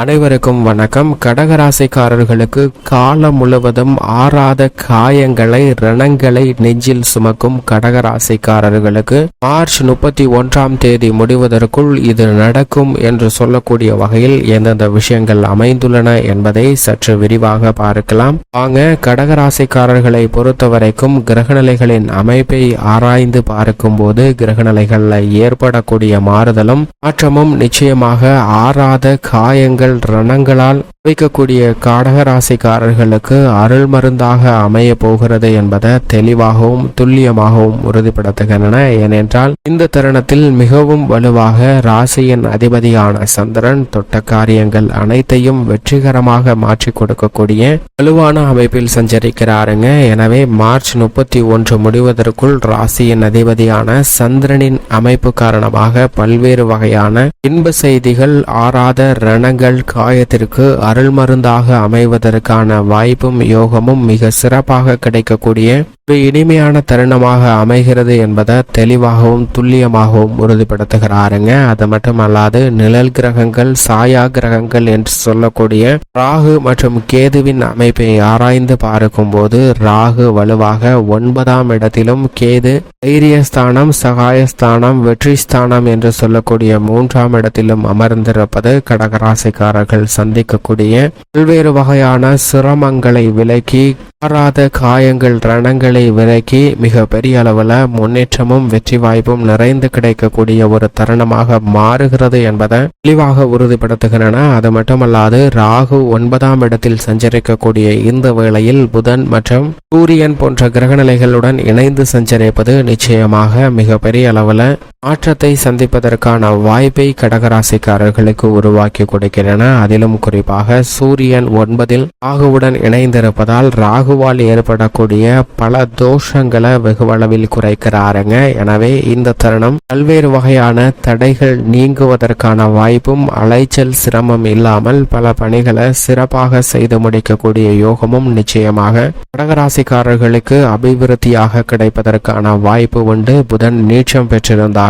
அனைவருக்கும் வணக்கம். கடகராசிக்காரர்களுக்கு காலம் முழுவதும் ஆறாத காயங்களை ரணங்களை நெஞ்சில் சுமக்கும் கடகராசிக்காரர்களுக்கு மார்ச் 31ஆம் தேதி முடிவதற்குள் இது நடக்கும் என்று சொல்லக்கூடிய வகையில் எந்தெந்த விஷயங்கள் அமைந்துள்ளன என்பதை சற்று விரிவாக பார்க்கலாம். வாங்க, கடகராசிக்காரர்களை பொறுத்தவரைக்கும் கிரகநிலைகளின் அமைப்பை ஆராய்ந்து பார்க்கும் போது கிரகநிலைகளில் ஏற்படக்கூடிய மாறுதலும் மாற்றமும் நிச்சயமாக ஆறாத காயங்கள் ரணங்களால் வைக்கக்கூடிய கடகராசிக்காரர்களுக்கு அருள் மருந்தாக அமைய போகிறது என்பதை தெளிவாகவும் துல்லியமாகவும் உறுதிப்படுத்துகின்றன. ஏனென்றால் இந்த தருணத்தில் மிகவும் வலுவாக ராசியின் அதிபதியான சந்திரன் தொட்ட காரியங்கள் அனைத்தையும் வெற்றிகரமாக மாற்றி கொடுக்கக்கூடிய வலுவான அமைப்பில் சஞ்சரிக்கிறாருங்க. எனவே மார்ச் 31 முடிவதற்குள் ராசியின் அதிபதியான சந்திரனின் அமைப்பு காரணமாக பல்வேறு வகையான இன்ப செய்திகள் ஆறாத ரணங்கள் காயத்திற்கு அருள் மருந்தாக அமைவதற்கான வாய்ப்பும் யோகமும் மிக சிறப்பாக கிடைக்கக்கூடிய ஒரு இனிமையான தருணமாக அமைகிறது என்பதை தெளிவாகவும் துல்லியமாகவும் உறுதிப்படுத்துகிறாருங்க. அது மட்டுமல்லாது நிழல் கிரகங்கள் சாயா கிரகங்கள் என்று சொல்லக்கூடிய ராகு மற்றும் கேதுவின் அமைப்பை ஆராய்ந்து பார்க்கும் போது ராகு வலுவாக 9ஆம் இடத்திலும் கேது தைரியஸ்தானம் சகாயஸ்தானம் வெற்றி ஸ்தானம் என்று சொல்லக்கூடிய 3ஆம் இடத்திலும் அமர்ந்திருப்பது கடகராசிக்காரர்கள் சந்திக்கக்கூடிய பல்வேறு வகையான சிரமங்களை விலக்கி ஆறாத காயங்கள் ரணங்களை விலக்கி மிக பெரிய அளவில் முன்னேற்றமும் வெற்றி வாய்ப்பும் நிறைந்து கிடைக்கக்கூடிய ஒரு தருணமாக மாறுகிறது என்பதை தெளிவாக உறுதிப்படுத்துகின்றன. அது மட்டுமல்லாது ராகு 9ஆம் இடத்தில் சஞ்சரிக்கக்கூடிய இந்த வேளையில் புதன் மற்றும் சூரியன் போன்ற கிரகநிலைகளுடன் இணைந்து சஞ்சரிப்பது நிச்சயமாக மிக பெரிய அளவில் மாற்றத்தை சந்திப்பதற்கான வாய்ப்பை கடகராசிக்காரர்களுக்கு உருவாக்கி கொடுக்கின்றன. அதிலும் குறிப்பாக சூரியன் 9இல் ராகுவுடன் இணைந்திருப்பதால் ராகுவால் ஏற்படக்கூடிய பல தோஷங்களை வெகுவளவில் குறைக்கிறாருங்க. எனவே இந்த தருணம் பல்வேறு வகையான தடைகள் நீங்குவதற்கான வாய்ப்பும் அலைச்சல் சிரமம் இல்லாமல் பல பணிகளை சிறப்பாக செய்து முடிக்கக்கூடிய யோகமும் நிச்சயமாக கடகராசிக்காரர்களுக்கு அபிவிருத்தியாக கிடைப்பதற்கான வாய்ப்பு உண்டு. புதன் நீச்சம் பெற்றிருந்தாலும்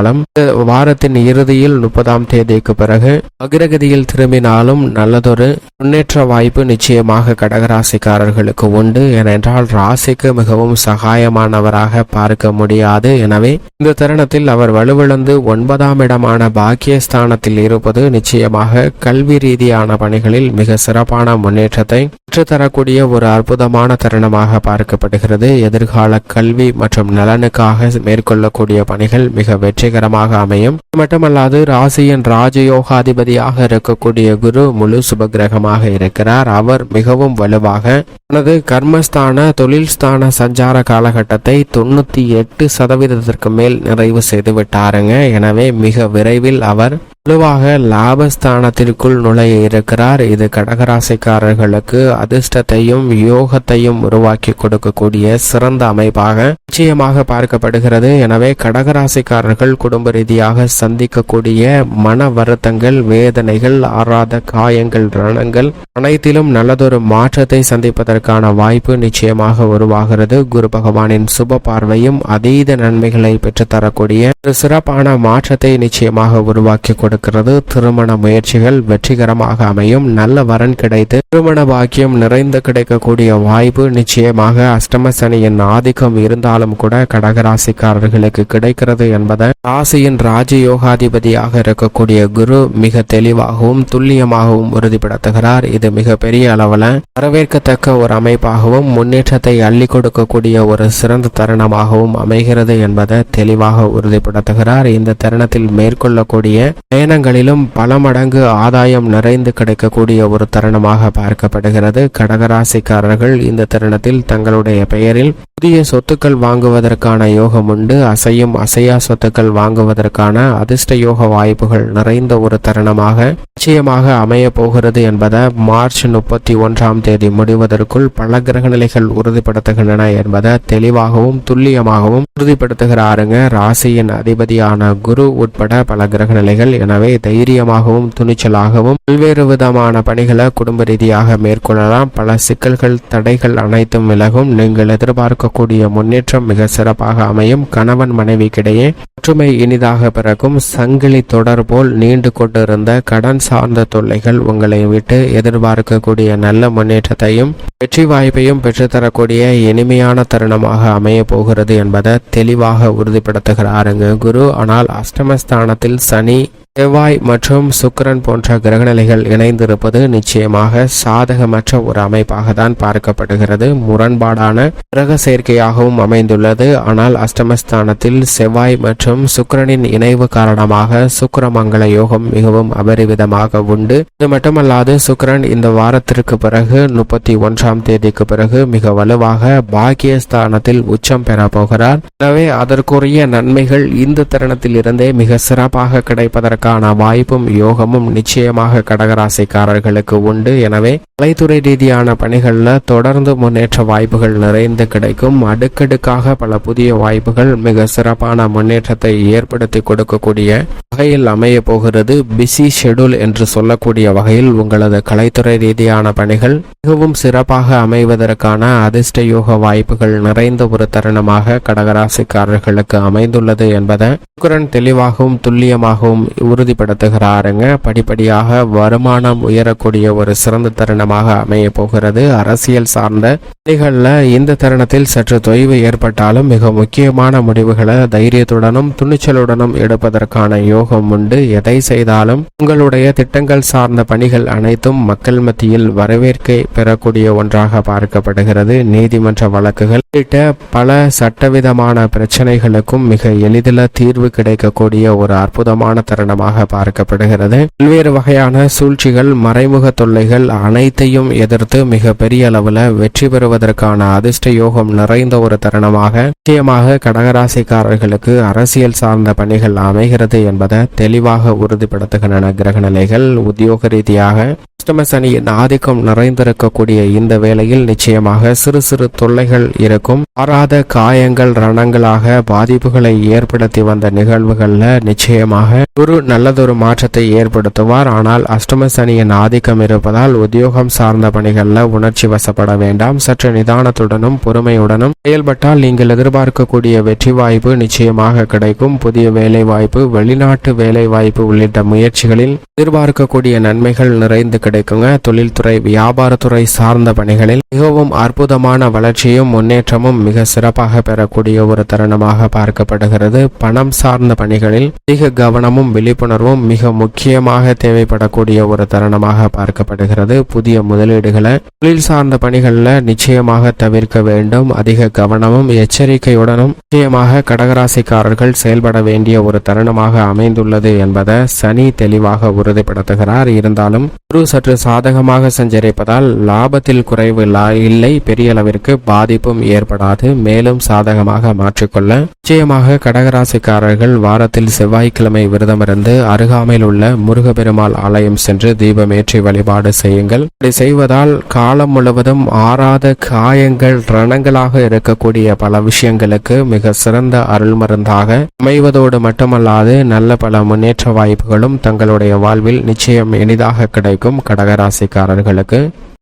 வாரத்தின் இறுதியில் 30ஆம் தேதிக்கு பிறகு அகிரகதியில் திரும்பினாலும் நல்லதொரு முன்னேற்ற வாய்ப்பு நிச்சயமாக கடகராசிக்காரர்களுக்கு உண்டு. ஏனென்றால் ராசிக்கு மிகவும் சகாயமானவராக பார்க்க முடியாது. எனவே இந்த தருணத்தில் அவர் வலுவிழந்து 9ஆம் இடமான பாக்கியஸ்தானத்தில் இருப்பது நிச்சயமாக கல்வி ரீதியான பணிகளில் மிக சிறப்பான முன்னேற்றத்தை பெற்றுத்தரக்கூடிய ஒரு அற்புதமான தருணமாக பார்க்கப்படுகிறது. எதிர்கால கல்வி மற்றும் நலனுக்காக மேற்கொள்ளக்கூடிய பணிகள் மிக வெற்றிகரமாக அமையும். மட்டுமல்லாது ராசியின் ராஜயோகாதிபதியாக இருக்கக்கூடிய குரு முழு சுபகிரகமாக இருக்கிறார். அவர் மிகவும் வலுவாக தனது கர்மஸ்தான தொழில் ஸ்தான சஞ்சார காலகட்டத்தை 98% மேல் நிறைவு செய்து விட்டாருங்க. எனவே மிக விரைவில் அவர் வலுவாக லாபஸ்தானத்திற்குள் நுழைய இருக்கிறார். இது கடகராசிக்காரர்களுக்கு அதிர்ஷ்டத்தையும் யோகத்தையும் உருவாக்கி கொடுக்கக்கூடிய சிறந்த அமைப்பாக நிச்சயமாக பார்க்கப்படுகிறது. எனவே கடகராசிக்காரர்கள் குடும்ப ரீதியாக சந்திக்கக்கூடிய மன வருத்தங்கள் வேதனைகள் ஆறாத காயங்கள் ரணங்கள் அனைத்திலும் நல்லதொரு மாற்றத்தை சந்திப்பதற்கான வாய்ப்பு நிச்சயமாக உருவாகிறது. குரு பகவானின் சுப பார்வையும் அதீத நன்மைகளை பெற்றுத்தரக்கூடிய ஒரு சிறப்பான மாற்றத்தை நிச்சயமாக உருவாக்கி கொடுக்கிறது. திருமண முயற்சிகள் வெற்றிகரமாக அமையும். நல்ல வரன் கிடைத்து திருமண பாக்கியம் நிறைந்து கிடைக்கக்கூடிய வாய்ப்பு நிச்சயமாக அஷ்டம சனியின் ஆதிக்கம் இருந்தாலும் கூட கடகராசிக்காரர்களுக்கு கிடைக்கிறது என்பதை ராசியின் ராஜயோகாதிபதியாக இருக்கக்கூடிய குரு மிக தெளிவாகவும் துல்லியமாகவும் உறுதிப்படுத்துகிறார். இது மிக பெரிய அளவில் வரவேற்கத்தக்க ஒரு அமைப்பாகவும் முன்னேற்றத்தை அள்ளி கொடுக்கக்கூடிய ஒரு சிறந்த தருணமாகவும் அமைகிறது என்பதை தெளிவாக உறுதிப்படுத்துகிறார். இந்த தருணத்தில் மேற்கொள்ளக்கூடிய பயணங்களிலும் பல மடங்கு ஆதாயம் நிறைந்து கிடைக்கக்கூடிய ஒரு தருணமாக பார்க்கப்படுகிறது. கடகராசிக்காரர்கள் இந்த தருணத்தில் தங்களுடைய பெயரில் புதிய சொத்துக்கள் வாங்குவதற்கான யோகம் உண்டு. அசையும் அசையா சொத்துக்கள் வாங்குவதற்கான அதிர்ஷ்ட யோக வாய்ப்புகள் நிறைந்த ஒரு தருணமாக நிச்சயமாக அமைய போகிறது என்பதை மார்ச் 31ஆம் தேதி முடிவதற்குள் பல கிரகநிலைகள் உறுதிப்படுத்துகின்றன என்பதை தெளிவாகவும் துல்லியமாகவும் உறுதிப்படுத்துகிறாருங்க ராசியின் அதிபதியான குரு உட்பட பல கிரகநிலைகள். எனவே தைரியமாகவும் துணிச்சலாகவும் பல்வேறு விதமான பணிகளை குடும்ப ரீதியாக மேற்கொள்ளலாம். பல சிக்கல்கள் தடைகள் அனைத்தும் விலகும். நீங்கள் எதிர்பார்க்கக்கூடிய முன்னேற்றம் மிக சிறப்பாக அமையும். கணவன் மனைவிக்கிடையே ஒற்றுமை இனிதாக பிறக்கும். சங்கிலி தொடர் போல் நீண்டு கொண்டிருந்த கடன் சார்ந்த தொல்லைகள் உங்களை விட்டு எதிர்பார்க்கக்கூடிய நல்ல முன்னேற்றத்தையும் வெற்றி வாய்ப்பையும் பெற்றுத்தரக்கூடிய இனிமையான தருணமாக அமைய போகிறது என்பதை தெளிவாக உறுதிப்படுத்துகிறாருங்க குரு. ஆனால் அஷ்டமஸ்தானத்தில் சனி, செவ்வாய் மற்றும் சுக்கிரன் போன்ற கிரகநிலைகள் இணைந்திருப்பது நிச்சயமாக சாதகமற்ற ஒரு அமைப்பாக தான் பார்க்கப்படுகிறது. முரண்பாடான கிரக சேர்க்கையாகவும் அமைந்துள்ளது. ஆனால் அஷ்டமஸ்தானத்தில் செவ்வாய் மற்றும் சுக்கிரனின் இணைவு காரணமாக சுக்கிரமங்கல யோகம் மிகவும் அபரிவிதமாக உண்டு. இது மட்டுமல்லாது சுக்கிரன் இந்த வாரத்திற்கு பிறகு 31ஆம் தேதிக்கு பிறகு மிக வலுவாக பாக்கியஸ்தானத்தில் உச்சம் பெற போகிறார். எனவே அதற்குரிய நன்மைகள் இந்த தருணத்தில் இருந்தே மிக சிறப்பாக கிடைப்பதற்கான வாய்ப்பும் யோகமும் நிச்சயமாக கடகராசிக்காரர்களுக்கு உண்டு. எனவே கலைத்துறை ரீதியான பணிகளில் தொடர்ந்து முன்னேற்ற வாய்ப்புகள் நிறைந்து கிடைக்கும். அடுக்கடுக்காக பல புதிய வாய்ப்புகள் மிக சிறப்பான முன்னேற்றத்தை ஏற்படுத்தி கொடுக்கக்கூடிய வகையில் அமைய போகிறது. பிஸி ஷெட்யூல் என்று சொல்லக்கூடிய வகையில் உங்களது கலைத்துறை ரீதியான பணிகள் மிகவும் சிறப்பாக அமைவதற்கான அதிர்ஷ்ட யோக வாய்ப்புகள் நிறைந்த ஒரு தருணமாக கடகராசிக்காரர்களுக்கு அமைந்துள்ளது என்பதை சுக்கிரன் தெளிவாகவும் துல்லியமாகவும் உறுதிப்படுத்துகிறாருங்க. படிப்படியாக வருமானம் உயரக்கூடிய ஒரு சிறந்த தருணமாக அமைய போகிறது. அரசியல் சார்ந்த பணிகளில் இந்த தருணத்தில் சற்று தொய்வு ஏற்பட்டாலும் மிக முக்கியமான முடிவுகளை தைரியத்துடனும் துணிச்சலுடனும் எடுப்பதற்கான யோகம் உண்டு. எதை செய்தாலும் உங்களுடைய திட்டங்கள் சார்ந்த பணிகள் அனைத்தும் மக்கள் மத்தியில் வரவேற்கை பெறக்கூடிய ஒன்றாக பார்க்கப்படுகிறது. நீதிமன்ற வழக்குகள் உள்ளிட்ட பல சட்டவிதமான பிரச்சனைகளுக்கும் மிக எளிதில் தீர்வு கிடைக்கக்கூடிய ஒரு அற்புதமான தருணமாக பார்க்கப்படுகிறது. பல்வேறு வகையான சூழ்ச்சிகள், மறைமுக தொல்லைகள் அனைத்தையும் எதிர்த்து மிக பெரிய அளவில் வெற்றி பெறுவதற்கான அதிர்ஷ்ட யோகம் நிறைந்த ஒரு தருணமாக நிச்சயமாக கடகராசிக்காரர்களுக்கு அரசியல் சார்ந்த பணிகள் அமைகிறது என்பதை தெளிவாக உறுதிப்படுத்துகின்றன கிரகநிலைகள். உத்தியோக ரீதியாக அஷ்டம சனியின் ஆதிக்கம் நிறைந்திருக்கக்கூடிய இந்த வேளையில் நிச்சயமாக சிறு சிறு தொல்லைகள் இருக்கும். ஆறாத காயங்கள் ரணங்களாக பாதிப்புகளை ஏற்படுத்தி வந்த நிகழ்வுகள்ல நிச்சயமாக ஒரு நல்லதொரு மாற்றத்தை ஏற்படுத்துவார். ஆனால் அஷ்டம சனியின் ஆதிக்கம் இருப்பதால் உத்தியோகம் சார்ந்த பணிகள்ல உணர்ச்சி வசப்பட வேண்டாம். சற்று நிதானத்துடனும் பொறுமையுடனும் செயல்பட்டால் நீங்கள் எதிர்பார்க்கக்கூடிய வெற்றி வாய்ப்பு நிச்சயமாக கிடைக்கும். புதிய வேலை வாய்ப்பு, வெளிநாட்டு வேலை வாய்ப்பு உள்ளிட்ட முயற்சிகளில் எதிர்பார்க்கக்கூடிய நன்மைகள் நிறைந்து கிடைக்குங்க. தொழில்துறை, வியாபாரத்துறை சார்ந்த பணிகளில் மிகவும் அற்புதமான வளர்ச்சியும் முன்னேற்றமும் மிக சிறப்பாக பெறக்கூடிய ஒரு தருணமாக பார்க்கப்படுகிறது. பணம் சார்ந்த பணிகளில் அதிக கவனமும் விழிப்புணர்வும் மிக முக்கியமாக தேவைப்படக்கூடிய ஒரு தருணமாக பார்க்கப்படுகிறது. புதிய முதலீடுகளை தொழில் சார்ந்த பணிகளில் நிச்சயமாக தவிர்க்க வேண்டும். அதிக கவனமும் எச்சரிக்கையுடனும் நிச்சயமாக கடகராசிக்காரர்கள் செயல்பட வேண்டிய ஒரு தருணமாக அமைந்துள்ளது என்பதை சனி தெளிவாக உறுதிப்படுத்துகிறார். இருந்தாலும் குரு சற்று சாதகமாக சஞ்சரிப்பதால் லாபத்தில் குறைவு இல்லை, பெரிய அளவிற்கு பாதிப்பும் ஏற்படாது. மேலும் சாதகமாக மாற்றிக்கொள்ள நிச்சயமாக கடகராசிக்காரர்கள் வாரத்தில் செவ்வாய்க்கிழமை விரதமிருந்து அருகாமையில் உள்ள முருகப்பெருமாள் ஆலயம் சென்று தீபமேற்றி வழிபாடு செய்யுங்கள். இப்படி செய்வதால் காலம் முழுவதும் ஆறாத காயங்கள் ரணங்களாக இருக்கக்கூடிய பல விஷயங்களுக்கு மிக சிறந்த அருள் மருந்தாக அமைவதோடு மட்டுமல்லாது நல்ல பல முன்னேற்ற வாய்ப்புகளும் தங்களுடைய வாழ்வில் நிச்சயம் எளிதாக கிடைக்கும் கடகராசிக்காரர்களுக்கு.